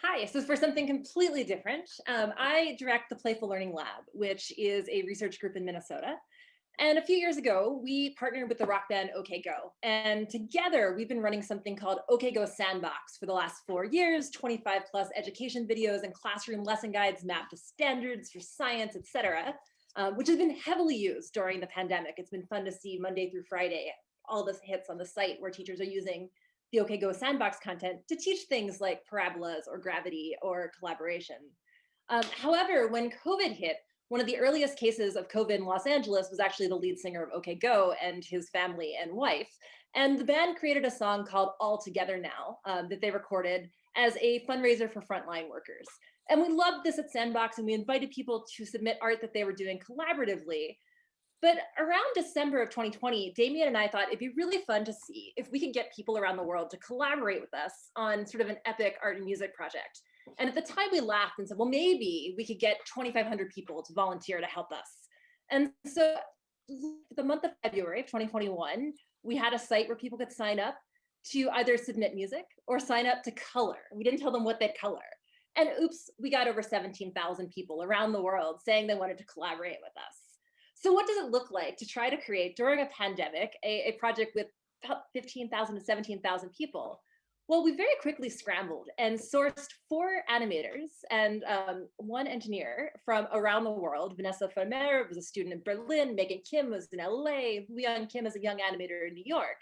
Hi, so for something completely different, I direct the Playful Learning Lab, which is a research group in Minnesota. And a few years ago, we partnered with the rock band OK Go. And together, we've been running something called OK Go Sandbox for the last 4 years, 25 plus education videos and classroom lesson guides mapped to standards for science, et cetera, which has been heavily used during the pandemic. It's been fun to see Monday through Friday, all the hits on the site where teachers are using the OK Go Sandbox content to teach things like parabolas or gravity or collaboration. However, when COVID hit, one of the earliest cases of COVID in Los Angeles was actually the lead singer of OK Go and his family and wife. And the band created a song called All Together Now that they recorded as a fundraiser for frontline workers. And we loved this at Sandbox, and we invited people to submit art that they were doing collaboratively. But around December of 2020, Damien and I thought it'd be really fun to see if we could get people around the world to collaborate with us on sort of an epic art and music project. And at the time we laughed and said, well, maybe we could get 2,500 people to volunteer to help us. And so the month of February of 2021, we had a site where people could sign up to either submit music or sign up to color. We didn't tell them what they'd color. And oops, we got over 17,000 people around the world saying they wanted to collaborate with us. So what does it look like to try to create during a pandemic, a project with about 15,000 to 17,000 people? Well, we very quickly scrambled and sourced 4 animators and 1 engineer from around the world. Vanessa Vermeer was a student in Berlin. Megan Kim was in LA. Woo-Young Kim is a young animator in New York.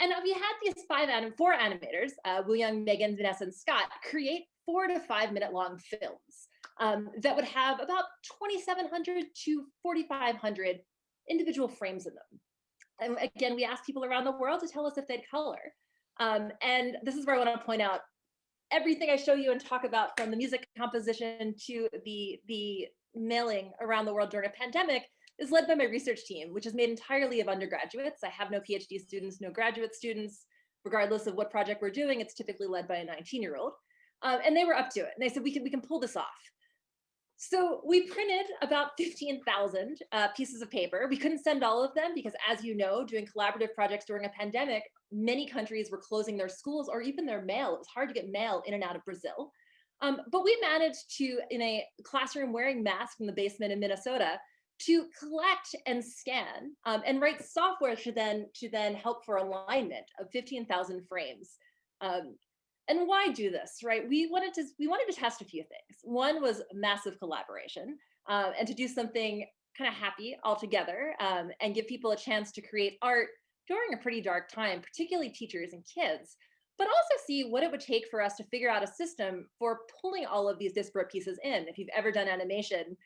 And we had these 4 animators, Woo-Young, Megan, Vanessa, and Scott, create 4 to 5 minute long films that would have about 2,700 to 4,500 individual frames in them. And again, we asked people around the world to tell us if they'd color. And this is where I want to point out everything I show you and talk about, from the music composition to the mailing around the world during a pandemic, is led by my research team, which is made entirely of undergraduates. I have no PhD students, no graduate students. Regardless of what project we're doing, it's typically led by a 19-year-old. And they were up to it. And they said, we can pull this off. So we printed about 15,000 pieces of paper. We couldn't send all of them because, as you know, doing collaborative projects during a pandemic, many countries were closing their schools or even their mail. It was hard to get mail in and out of Brazil. But we managed to, in a classroom wearing masks in the basement in Minnesota, to collect and scan and write software to then help for alignment of 15,000 frames. And why do this, right? We wanted to test a few things. One was massive collaboration, and to do something kind of happy all together, and give people a chance to create art during a pretty dark time, particularly teachers and kids, but also see what it would take for us to figure out a system for pulling all of these disparate pieces in. If you've ever done animation,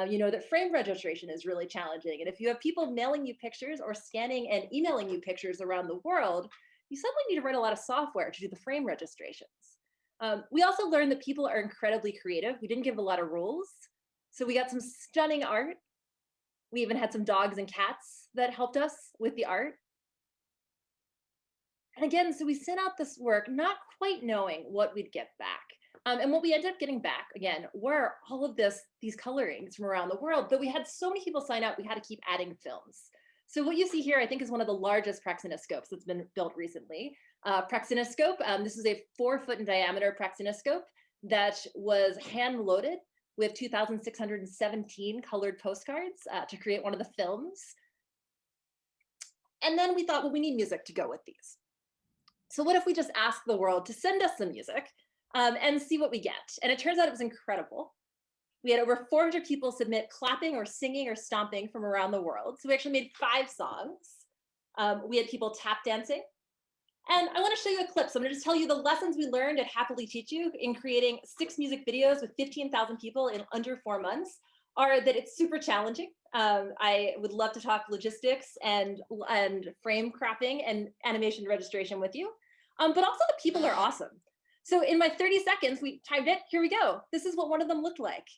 you know that frame registration is really challenging. And if you have people mailing you pictures or scanning and emailing you pictures around the world, you suddenly need to write a lot of software to do the frame registrations. We also learned that people are incredibly creative. We didn't give a lot of rules. So we got some stunning art. We even had some dogs and cats that helped us with the art. And again, so we sent out this work not quite knowing what we'd get back. And what we ended up getting back, again, were all of these colorings from around the world. But we had so many people sign up, we had to keep adding films. So what you see here, I think, is one of the largest praxinoscopes that's been built recently. Praxinoscope, this is a 4-foot in diameter praxinoscope that was hand loaded with 2,617 colored postcards to create one of the films. And then we thought, well, we need music to go with these. So what if we just ask the world to send us some music and see what we get? And it turns out it was incredible. We had over 400 people submit clapping or singing or stomping from around the world. So we actually made 5 songs. We had people tap dancing. And I want to show you a clip. So I'm going to just tell you the lessons we learned at Happily Teach You in creating 6 music videos with 15,000 people in under 4 months are that it's super challenging. I would love to talk logistics and frame cropping and animation registration with you. But also the people are awesome. So in my 30 seconds, we timed it. Here we go. This is what one of them looked like.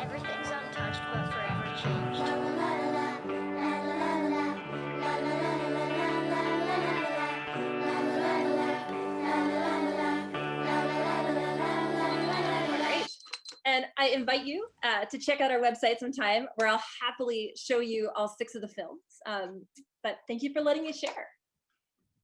Everything's untouched but forever changed. And I invite you to check out our website sometime where I'll happily show you all 6 of the films. But thank you for letting me share.